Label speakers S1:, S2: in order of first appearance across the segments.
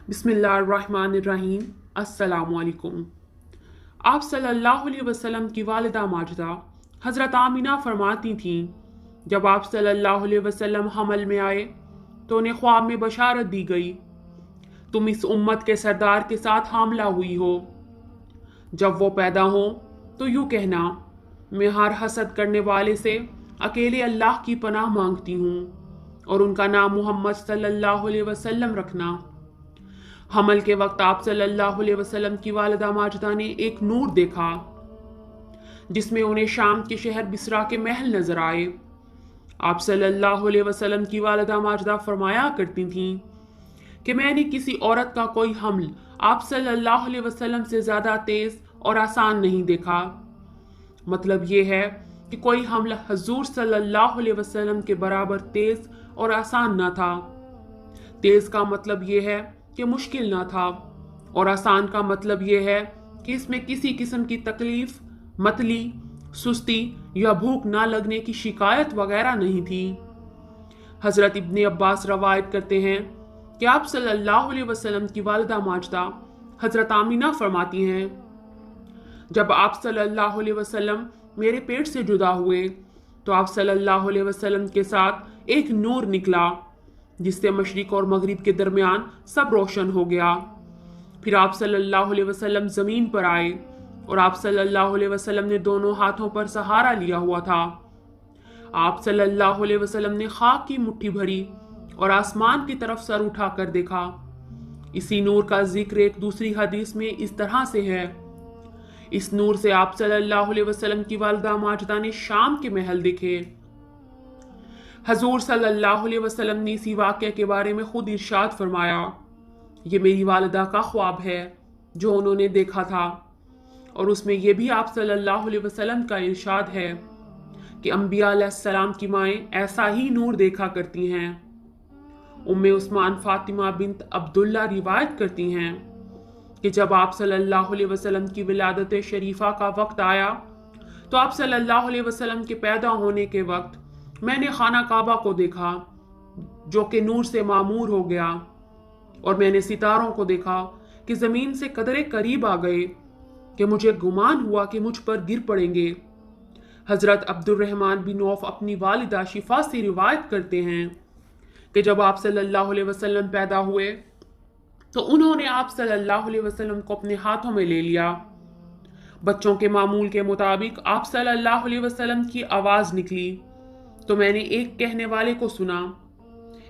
S1: बिस्मिल्लाहिर्रहमानिर्रहीम। अस्सलामुअलैकुम। आप सल्लल्लाहु अलैहि वसल्लम की वालिदा माजिदा हज़रत आमिना फरमाती थीं, जब आप सल्लल्लाहु अलैहि वसल्लम हमल में आए तो उन्हें ख्वाब में बशारत दी गई, तुम इस उम्मत के सरदार के साथ हामला हुई हो। जब वो पैदा हो तो यूँ कहना, मैं हर हसद करने वाले से अकेले अल्लाह की पनाह मांगती हूँ और उनका नाम मोहम्मद सल्लल्लाहु अलैहि वसल्लम रखना। हमल के वक्त आप सल्लल्लाहु अलैहि वसल्लम की वालिदा माजिदा ने एक नूर देखा जिसमें उन्हें शाम के शहर बिसरा के महल नजर आए। आप सल्लल्लाहु अलैहि वसल्लम की वालिदा माजिदा फरमाया करती थीं कि मैंने किसी औरत का कोई हमल आप सल्लल्लाहु अलैहि वसल्लम से ज़्यादा तेज़ और आसान नहीं देखा। मतलब ये है कि कोई हमल हजूर सल्लल्लाहु अलैहि वसल्लम के बराबर तेज़ और आसान ना था। तेज़ का मतलब ये है कि मुश्किल ना था और आसान का मतलब ये है कि इसमें किसी किस्म की तकलीफ, मतली, सुस्ती या भूख ना लगने की शिकायत वगैरह नहीं थी। हज़रत इब्ने अब्बास रवायत करते हैं कि आप सल्लल्लाहु अलैहि वसल्लम की वालिदा माजिदा हज़रत आमिना फरमाती हैं, जब आप सल्लल्लाहु अलैहि वसल्लम मेरे पेट से जुदा हुए तो आप सल्लल्लाहु अलैहि वसल्लम के साथ एक नूर निकला जिससे मशरिक और मगरिब के दरमियान सब रोशन हो गया। फिर आप सल्लल्लाहु अलैहि वसल्लम ज़मीन पर आए और आप सल्लल्लाहु अलैहि वसल्लम ने दोनों हाथों पर सहारा लिया हुआ था। आप सल्लल्लाहु अलैहि वसल्लम ने खाक की मुट्ठी भरी और आसमान की तरफ सर उठाकर देखा। इसी नूर का जिक्र एक दूसरी हदीस में इस तरह से है, इस नूर से आप सल्लल्लाहु अलैहि वसल्लम की वालिदा माजिदा ने शाम के महल देखे। हजूर सल्लल्लाहु अलैहि वसल्लम ने इसी वाक़े के बारे में खुद इरशाद फरमाया, ये मेरी वालिदा का ख्वाब है जो उन्होंने देखा था। और उसमें यह भी आप सल्लल्लाहु अलैहि वसल्लम का इरशाद है कि अंबिया अलैहिस्सलाम की माएँ ऐसा ही नूर देखा करती हैं। उम्मे उस्मान फातिमा बिन्त अब्दुल्ला रिवायत करती हैं कि जब आप सल्लल्लाहु अलैहि वसल्लम की विलादत शरीफा का वक्त आया तो आप सल्लल्लाहु अलैहि वसल्लम के पैदा होने के वक्त मैंने खाना काबा को देखा जो कि नूर से मामूर हो गया, और मैंने सितारों को देखा कि ज़मीन से कदरे करीब आ गए कि मुझे गुमान हुआ कि मुझ पर गिर पड़ेंगे। हज़रत अब्दुर्रहमान बिन औफ अपनी वालिदा शिफा से रिवायत करते हैं कि जब आप सल्लल्लाहु अलैहि वसल्लम पैदा हुए तो उन्होंने आप सल्लल्लाहु अलैहि वसल्लम को अपने हाथों में ले लिया। बच्चों के मामूल के मुताबिक आप सल्लल्लाहु अलैहि वसल्लम की आवाज़ निकली तो मैंने एक कहने वाले को सुना,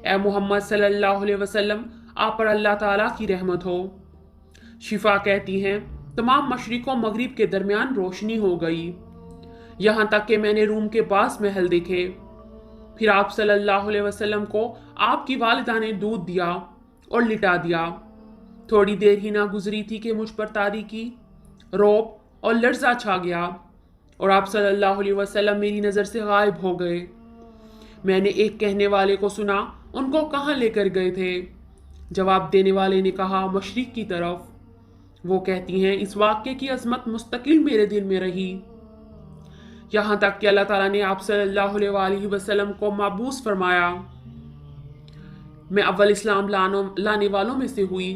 S1: ए मोहम्मद सल्लल्लाहु अलैहि वसल्लम, आप पर अल्लाह ताला की रहमत हो। शिफा कहती हैं, तमाम मशरिक और मगरिब के दरमियान रोशनी हो गई, यहाँ तक कि मैंने रूम के पास महल देखे। फिर आप सल्लल्लाहु अलैहि वसल्लम को आपकी वालिदा ने दूध दिया और लिटा दिया। थोड़ी देर ही ना गुजरी थी कि मुझ पर तारीकी, रौब और लर्जा छा गया और आप सल्लल्लाहु अलैहि वसल्लम मेरी नज़र से गायब हो गए। मैंने एक कहने वाले को सुना, उनको कहाँ लेकर गए थे? जवाब देने वाले ने कहा, मशरिक की तरफ। वो कहती हैं, इस वाक़े की अज़मत मुस्तकिल मेरे दिल में रही, यहाँ तक कि अल्लाह ताला ने आप सल्लल्लाहु अलैहि वसल्लम को माबूस फरमाया। मैं अव्वल इस्लाम लाने वालों में से हुई।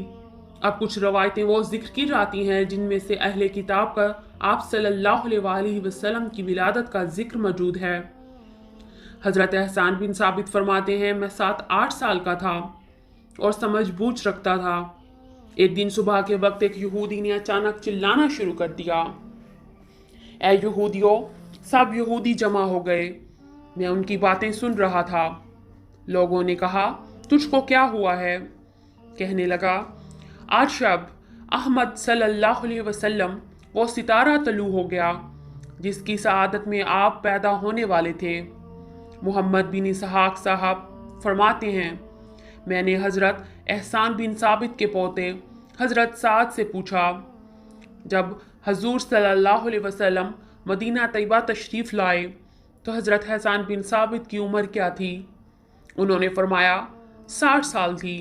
S1: अब कुछ रवायतें वो जिक्र की जाती हैं जिनमें से अहले किताब का आप सल्लल्लाहु अलैहि वसल्लम की विलादत का जिक्र मौजूद है। हज़रत एहसान बिन साबित फरमाते हैं, मैं 7-8 साल का था और समझ बूझ रखता था। एक दिन सुबह के वक्त एक यहूदी ने अचानक चिल्लाना शुरू कर दिया, ए यहूदियों! सब यहूदी जमा हो गए। मैं उनकी बातें सुन रहा था। लोगों ने कहा, तुझको क्या हुआ है? कहने लगा, आज शब अहमद सल्लल्लाहु अलैहि वसल्लम वो सितारा तलू हो गया जिसकी सआदत में आप पैदा होने वाले थे। मोहम्मद बिन इसहाक साहब फरमाते हैं, मैंने हज़रत एहसान बिन साबित के पोते हज़रत साद से पूछा, जब हजूर सल्लल्लाहु अलैहि वसल्लम मदीना तैयबा तशरीफ़ लाए तो हज़रत एहसान बिन साबित की उम्र क्या थी? उन्होंने फरमाया 60 साल थी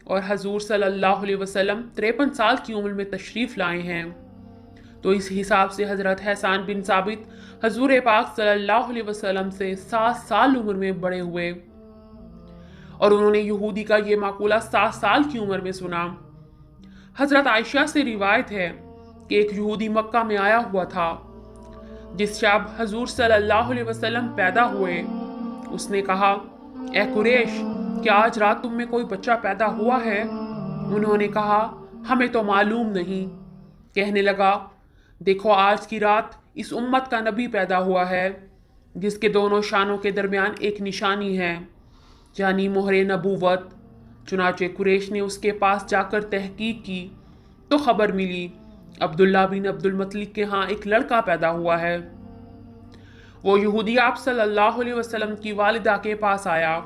S1: और हजूर सल्लल्लाहु अलैहि वसल्लम 53 साल की उम्र में तशरीफ़ लाए हैं। तो इस हिसाब से हज़रत एहसान बिन साबित हजूर पाक सल्लल्लाहु अलैहि वसल्लम से 7 साल उम्र में बड़े हुए اور انہوں نے یہودی کا یہ مقولہ 7 سال کی عمر میں سنا۔ حضرت عائشہ سے روایت ہے کہ ایک یہودی مکہ میں آیا ہوا تھا۔ جس شب حضور صلی اللہ علیہ وسلم پیدا ہوئے، اس نے کہا، اے قریش، کیا آج رات تم میں کوئی بچہ پیدا ہوا ہے؟ انہوں نے کہا، ہمیں تو معلوم نہیں۔ کہنے لگا، دیکھو آج کی رات اس امت کا نبی پیدا ہوا ہے، جس کے دونوں شانوں کے درمیان ایک نشانی ہے، یعنی مہر نبوت۔ چنانچہ قریش نے اس کے پاس جا کر تحقیق کی تو خبر ملی عبداللہ بن عبد المطلب کے ہاں ایک لڑکا پیدا ہوا ہے۔ وہ یہودی آپ صلی اللہ علیہ وسلم کی والدہ کے پاس آیا۔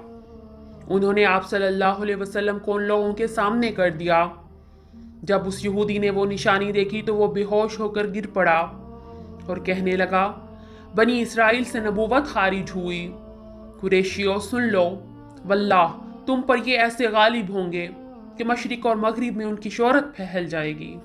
S1: انہوں نے آپ صلی اللہ علیہ وسلم کو ان لوگوں کے سامنے کر دیا۔ جب اس یہودی نے وہ نشانی دیکھی تو وہ بے ہوش ہو کر گر پڑا اور کہنے لگا، بنی اسرائیل سے نبوت خارج ہوئی۔ قریشیوں سن لو، واللہ تم پر یہ ایسے غالب ہوں گے کہ مشرق اور مغرب میں ان کی شہرت پھیل جائے گی۔